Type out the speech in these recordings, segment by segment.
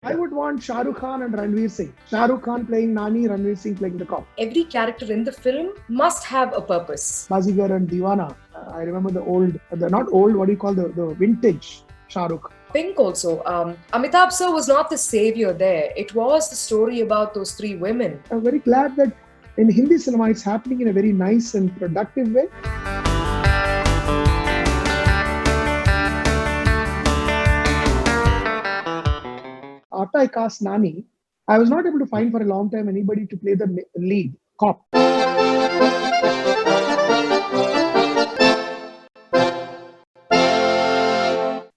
I would want Shah Rukh Khan and Ranveer Singh. Shah Rukh Khan playing Nani, Ranveer Singh playing the cop. Every character in the film must have a purpose. Bazigar and Diwana. I remember the old, not old, what do you call the vintage Shah Rukh. Pink also. Amitabh sir was not the savior there. It was the story about those three women. I'm very glad that in Hindi cinema it's happening in a very nice and productive way. After I cast Nani, I was not able to find for a long time anybody to play the lead cop.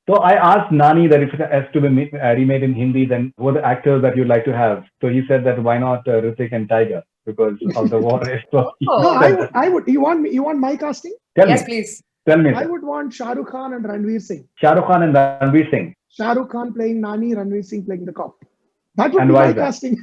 So I asked Nani that if it has to be remade in Hindi, then who are the actors that you'd like to have? So he said that why not Hrithik and Tiger because of the war. So no, I would. You want my casting? Yes, please. Tell me. I would want Shah Rukh Khan and Ranveer Singh. Shah Rukh Khan and Ranveer Singh. Shah Rukh Khan playing Nani, Ranveer Singh playing the cop. That would be my casting.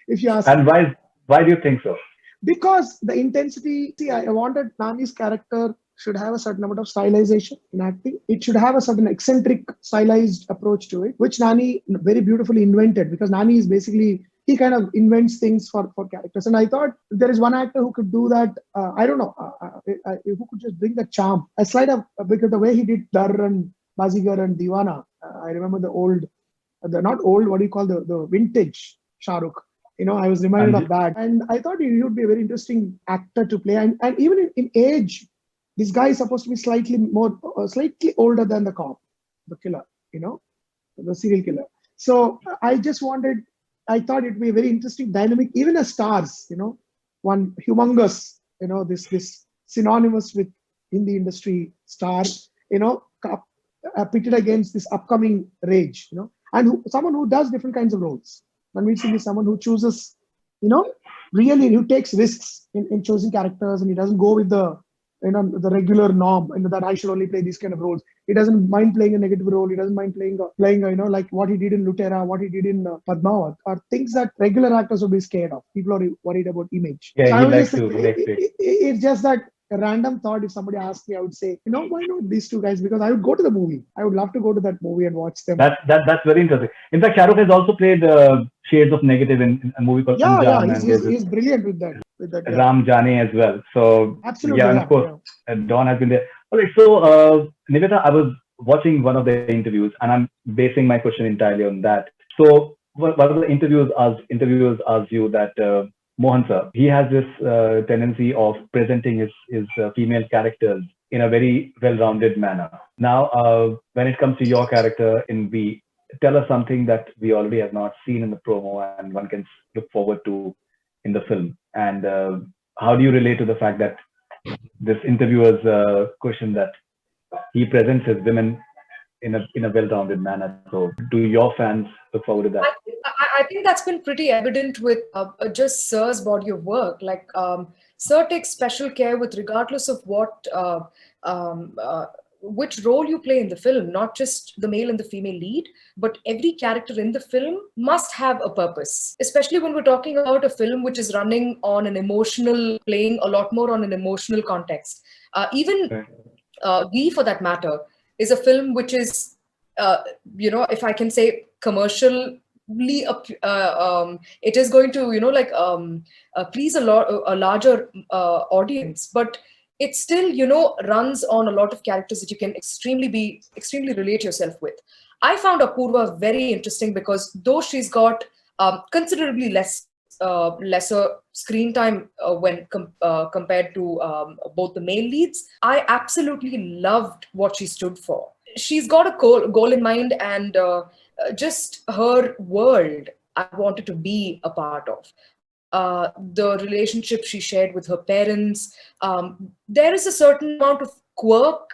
If you ask. And why do you think so? Because the intensity. See, I wanted Nani's character should have a certain amount of stylization in acting. It should have a certain eccentric, stylized approach to it, which Nani very beautifully invented. Because Nani is basically, he kind of invents things for characters. And I thought there is one actor who could do that. I don't know, who could just bring the charm. A slight of, because the way he did Dar and Bazigar and Diwana, I remember the old, not old, what do you call the vintage Shah Rukh. I was reminded of that. And I thought he would be a very interesting actor to play. And even in age, this guy is supposed to be slightly older than the cop, the killer, the serial killer. So I thought it'd be a very interesting dynamic, even as stars, one humongous, this synonymous with Hindi industry star, pitted against this upcoming rage, and someone who does different kinds of roles. Ranveer Singh is someone who chooses, really, who takes risks in choosing characters, and he doesn't go with the regular norm, that I should only play these kind of roles. He doesn't mind playing a negative role. He doesn't mind playing like what he did in Lutera, what he did in Padmavat, are things that regular actors would be scared of. People are worried about image. Yeah, so it's just that a random thought. If somebody asked me, I would say, why not these two guys? Because I would go to the movie. I would love to go to that movie and watch them. That's very interesting. In fact, Shah Rukh has also played shades of negative in a movie called Anjan. He's brilliant with that. Ram Jane as well. So absolutely, and of course, Don has been there. Okay, so Nivedita, I was watching one of the interviews, and I'm basing my question entirely on that. So one of the interviewers asked you that Mohan sir, he has this tendency of presenting his female characters in a very well-rounded manner. Now, when it comes to your character in V, tell us something that we already have not seen in the promo and one can look forward to in the film. And how do you relate to the fact that this interviewer's question that he presents his women in a well-rounded manner? So do your fans look forward to that? I think that's been pretty evident with just Sir's body of work. Like Sir takes special care with regardless of what which role you play in the film, not just the male and the female lead, but every character in the film must have a purpose. Especially when we're talking about a film which is running on an emotional, playing a lot more on an emotional context. Even V, for that matter, is a film which is, if I can say, commercially, it is going to, please a larger audience, but it still, runs on a lot of characters that you can extremely relate yourself with. I found Apurva very interesting because though she's got considerably lesser screen time when compared to both the male leads, I absolutely loved what she stood for. She's got a goal in mind, and just her world I wanted to be a part of. The relationship she shared with her parents. There is a certain amount of quirk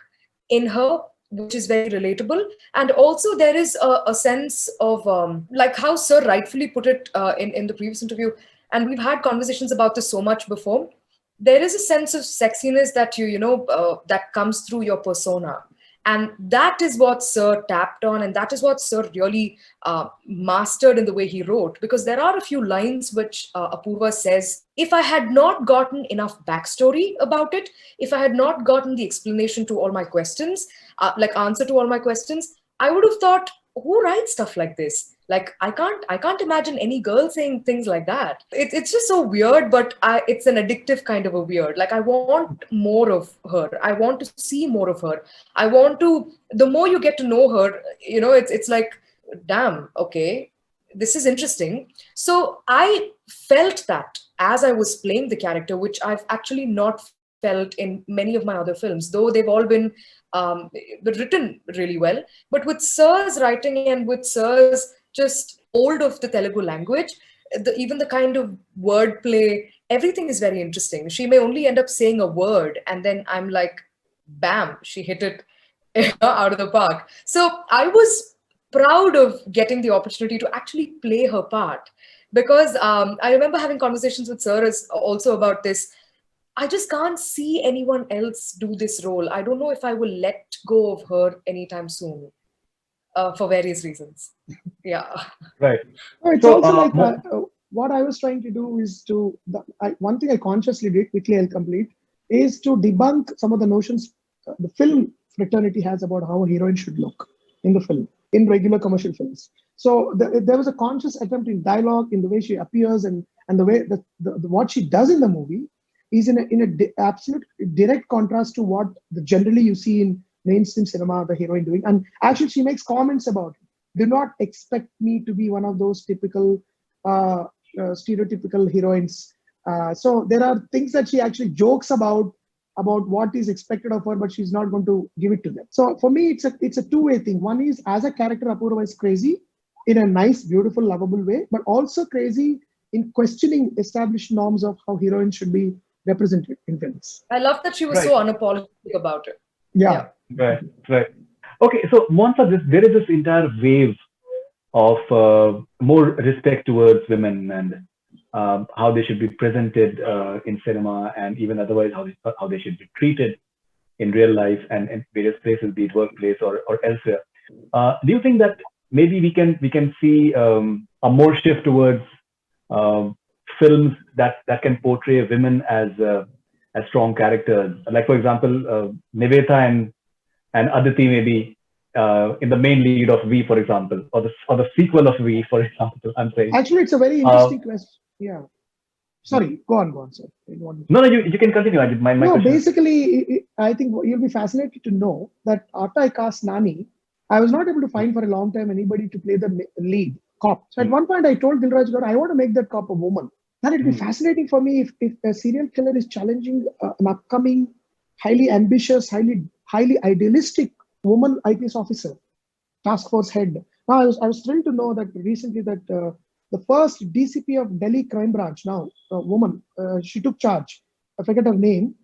in her, which is very relatable. And also there is a sense of, like how Sir rightfully put it in the previous interview, and we've had conversations about this so much before, there is a sense of sexiness that that comes through your persona. And that is what Sir tapped on, and that is what Sir really mastered in the way he wrote. Because there are a few lines which Apurva says, if I had not gotten enough backstory about it, if I had not gotten the explanation to all my questions, answer to all my questions, I would have thought, who writes stuff like this? Like I can't imagine any girl saying things like that. It's just so weird, but it's an addictive kind of a weird. Like I want more of her. I want to see more of her. I want to. The more you get to know her, it's like, damn, okay, this is interesting. So I felt that as I was playing the character, which I've actually not felt in many of my other films, though they've all been written really well. But with Sir's writing and with Sir's just hold of the Telugu language, even the kind of wordplay, everything is very interesting. She may only end up saying a word, and then I'm like, bam, she hit it out of the park. So I was proud of getting the opportunity to actually play her part, because I remember having conversations with Sir also about this. I just can't see anyone else do this role. I don't know if I will let go of her anytime soon, for various reasons. Yeah. Right. No, it's So, also like what I was trying to do is one thing I consciously did, quickly I'll complete, is to debunk some of the notions the film fraternity has about how a heroine should look in the film, in regular commercial films. So there was a conscious attempt in dialogue, in the way she appears, and the way what she does in the movie is absolute direct contrast to what generally you see in mainstream cinema, the heroine doing. And actually, she makes comments about it. Do not expect me to be one of those typical stereotypical heroines. So there are things that she actually jokes about what is expected of her, but she's not going to give it to them. So for me, it's a two-way thing. One is, as a character, Apurva is crazy in a nice, beautiful, lovable way, but also crazy in questioning established norms of how heroines should be represented in films. I love that she was right. so unapologetic about it. Yeah. Right. Right. Okay. So, Monsa, there is this entire wave of more respect towards women and how they should be presented in cinema, and even otherwise how they should be treated in real life and in various places, be it workplace or elsewhere. Do you think that maybe we can see a more shift towards um films that can portray women as strong characters? Like, for example, Nivetha and Aditi maybe in the main lead of V, for example, or the sequel of V, for example. I'm saying. Actually, it's a very interesting question. Yeah. Sorry, go on, sir. No, you can continue. My No, question. basically, I think you'll be fascinated to know that after I cast Nani, I was not able to find for a long time anybody to play the lead cop. So at one point, I told Dilraj Gaur, I want to make that cop a woman. Then it'd be fascinating for me if a serial killer is challenging an upcoming, highly ambitious, highly idealistic woman IPS officer, task force head. Now, I was thrilled to know that recently that the first DCP of Delhi Crime Branch, now a woman, she took charge. I forget her name.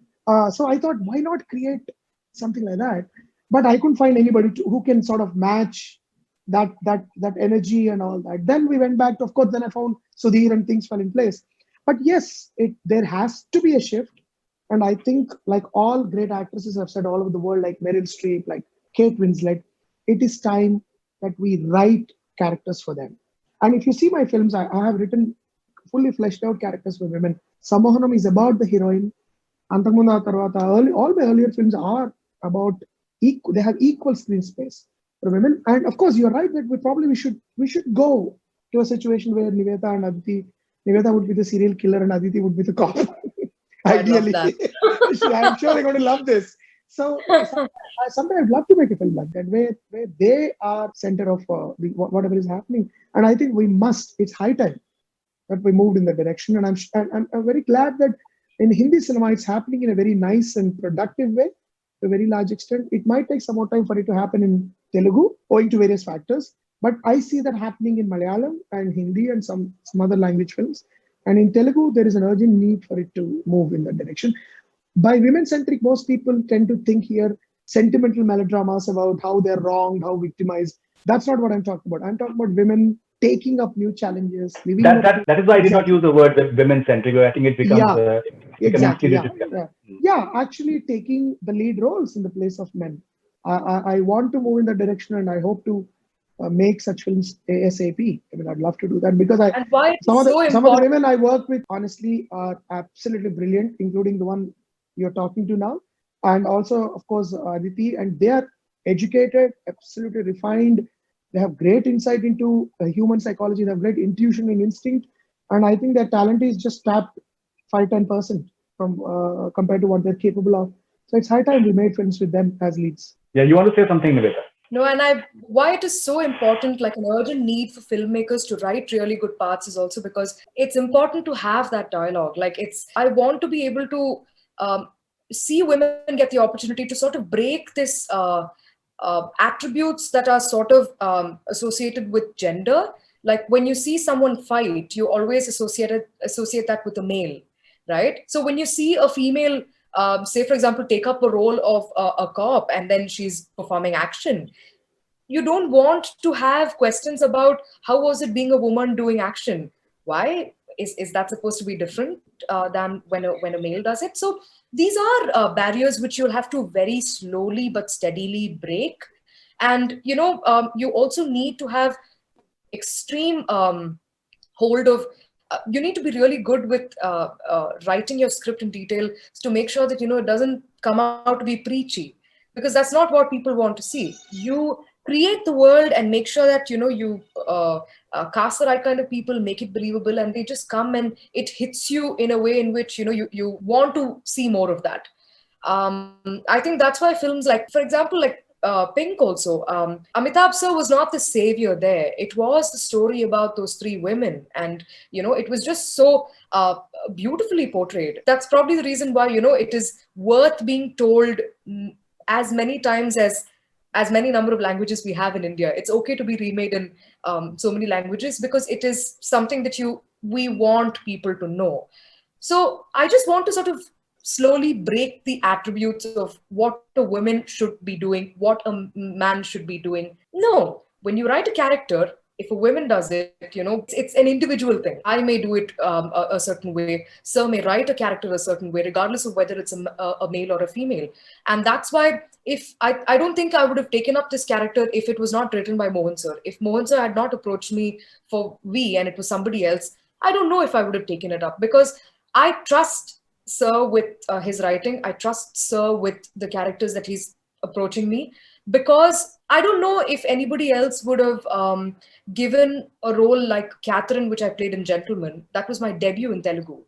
So I thought, why not create something like that? But I couldn't find anybody who can sort of match that energy and all that. Then we went back to, of course, then I found Sudhir and things fell in place. But yes, there has to be a shift. And I think, like all great actresses have said all over the world, like Meryl Streep, like Kate Winslet, it is time that we write characters for them. And if you see my films, I have written fully fleshed out characters for women. Sammohanam is about the heroine. Antakumunda Tarvata, all my earlier films are about they have equal screen space for women. And of course, you're right that we should go to a situation where Nivetha would be the serial killer and Aditi would be the cop. I love Ideally, that. I'm sure they're going to love this. So sometimes I'd love to make a film like that, where they are center of whatever is happening. And I think we must. It's high time that we moved in that direction. And I'm very glad that in Hindi cinema it's happening in a very nice and productive way, to a very large extent. It might take some more time for it to happen in Telugu, owing to various factors. But I see that happening in Malayalam and Hindi and some other language films. And in Telugu, there is an urgent need for it to move in that direction. By women-centric, most people tend to think here sentimental melodramas about how they're wronged, how victimized. That's not what I'm talking about. I'm talking about women taking up new challenges, living That is why I did not use the word women-centric. I think it becomes becoming exactly. stereotypical. Yeah, actually taking the lead roles in the place of men. I want to move in that direction, and I hope to make such films ASAP. I mean, I'd love to do that because And why it's some of so the important. women I work with honestly are absolutely brilliant, including the one you're talking to now, and also of course Aditi, and they are educated, absolutely refined, They have great insight into human psychology. They have great intuition and instinct. And I think their talent is just tapped 5-10% from compared to what they're capable of. So it's high time we made friends with them as leads. Yeah, you want to say something, Nivedha? No, and why it is so important, like an urgent need for filmmakers to write really good parts is also because it's important to have that dialogue. Like I want to be able to see women get the opportunity to sort of break this attributes that are sort of associated with gender. Like when you see someone fight, you always associate that with a male, right? So when you see a female, say for example, take up a role of a cop and then she's performing action, you don't want to have questions about how was it being a woman doing action. Why is that supposed to be different than when a male does it? So these are barriers which you'll have to very slowly but steadily break. And you also need to have extreme hold of you need to be really good with writing your script in detail to make sure that it doesn't come out to be preachy, because that's not what people want to see. You create the world and make sure that you cast the right kind of people, make it believable, and they just come and it hits you in a way in which you want to see more of that. I think that's why films like, for example, like Pink also, Amitabh sir was not the savior there. It was the story about those three women, and it was just so beautifully portrayed. That's probably the reason why it is worth being told as many times as many number of languages we have in India. It's okay to be remade in so many languages because it is something that we want people to know. So I just want to sort of slowly break the attributes of what a woman should be doing, what a man should be doing. No, when you write a character, if a woman does it, it's an individual thing. I may do it a certain way. Sir may write a character a certain way, regardless of whether it's a male or a female. And that's why if I don't think I would have taken up this character if it was not written by Mohan sir. If Mohan sir had not approached me for V and it was somebody else, I don't know if I would have taken it up, because I trust Sir with his writing. I trust Sir with the characters that he's approaching me, because I don't know if anybody else would have given a role like Catherine, which I played in Gentleman. That was my debut in Telugu.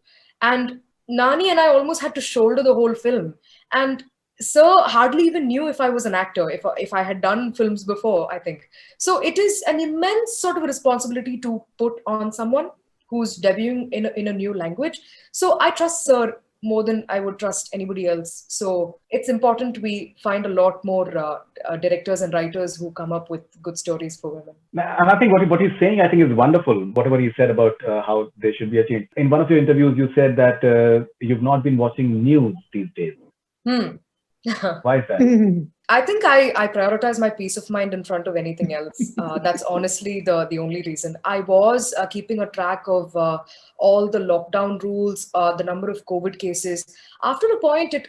And Nani and I almost had to shoulder the whole film. And Sir hardly even knew if I was an actor, if I had done films before, I think. So it is an immense sort of a responsibility to put on someone who's debuting in a new language. So I trust Sir more than I would trust anybody else. So it's important we find a lot more directors and writers who come up with good stories for women. And I think what he's saying, I think, is wonderful. Whatever he said about how there should be a change. In one of your interviews, you said that you've not been watching news these days. Why is that? I think I prioritize my peace of mind in front of anything else. That's honestly the only reason. I was keeping a track of all the lockdown rules, the number of COVID cases. After a point, it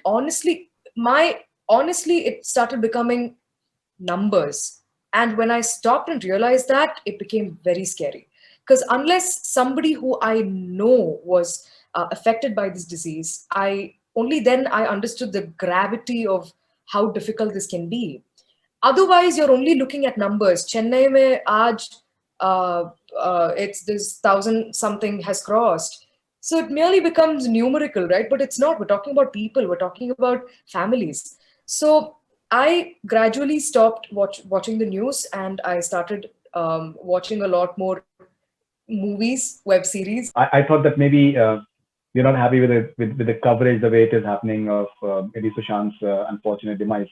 started becoming numbers. And when I stopped and realized that, it became very scary. Because unless somebody who I know was affected by this disease, only then I understood the gravity of how difficult this can be. Otherwise, you're only looking at numbers. Chennai mein aaj, it's this 1,000 something has crossed. So it merely becomes numerical, right? But it's not. We're talking about people. We're talking about families. So I gradually stopped watching the news, and I started watching a lot more movies, web series. I thought that maybe you're not happy with the coverage, the way it is happening of maybe Sushant's unfortunate demise.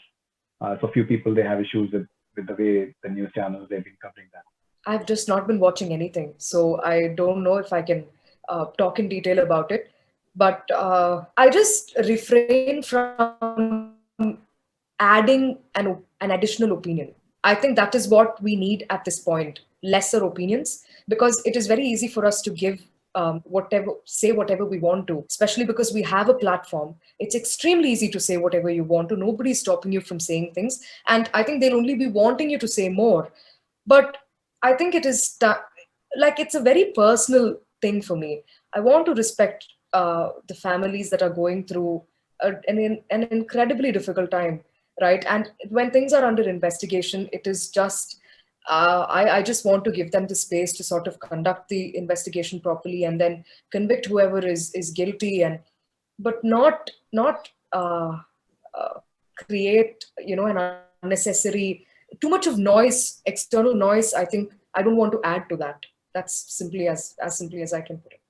So few people, they have issues with the way the news channels, they've been covering that. I've just not been watching anything, so I don't know if I can talk in detail about it. But I just refrain from adding an additional opinion. I think that is what we need at this point, lesser opinions, because it is very easy for us to give say whatever we want to, especially because we have a platform. It's extremely easy to say whatever you want to. Nobody's stopping you from saying things. And I think they'll only be wanting you to say more. But I think it is like, it's a very personal thing for me. I want to respect the families that are going through an incredibly difficult time, right? And when things are under investigation, it is just I just want to give them the space to sort of conduct the investigation properly and then convict whoever is guilty, and but not create, you know, an unnecessary, too much of noise, external noise. I think I don't want to add to that. That's simply as simply as I can put it.